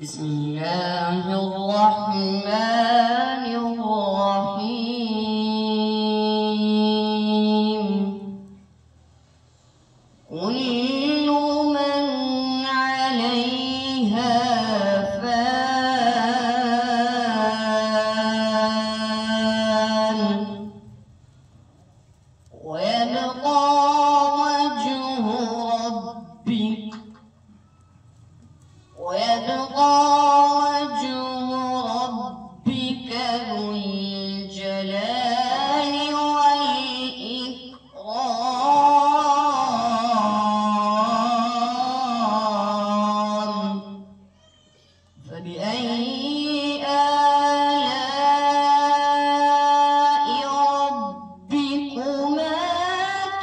بسم الله الرحمن الرحيم. كل من عليها فان ويبقى وجه ربك ذو الجلال والإكرام. فبأي آلاء ربكما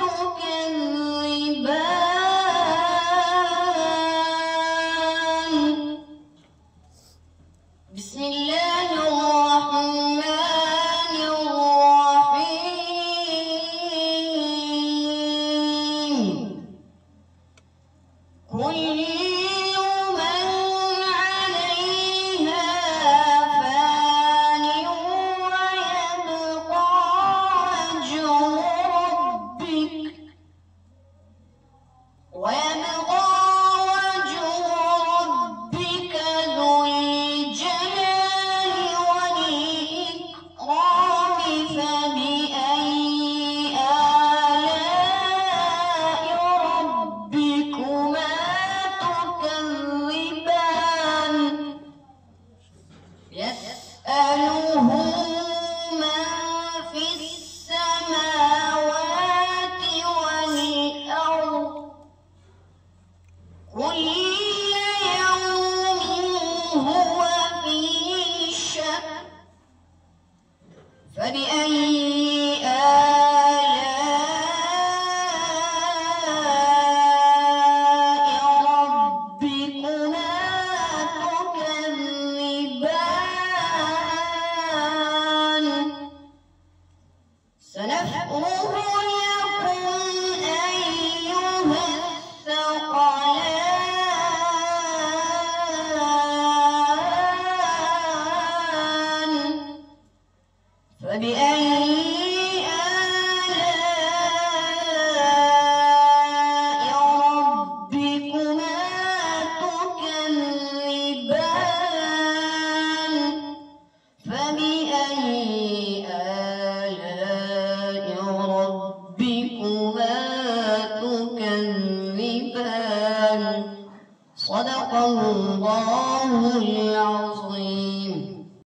تكذبان؟ بسم الله الرحمن الرحيم. كل من عليها فان ويبقى وجه ربك ذو الجلال والإكرام. فبأي آلاء ربكما تكذبان؟ يسأله من في السماوات والأرض كل يوم هو في شأن. فبأي آلاء ربكما تكذبان؟ سنفرغ لكم أيها الثقلان. فبأي آلاء ربكما تكذبان؟ فبأي آلاء ربكما تكذبان؟ صدق الله العظيم.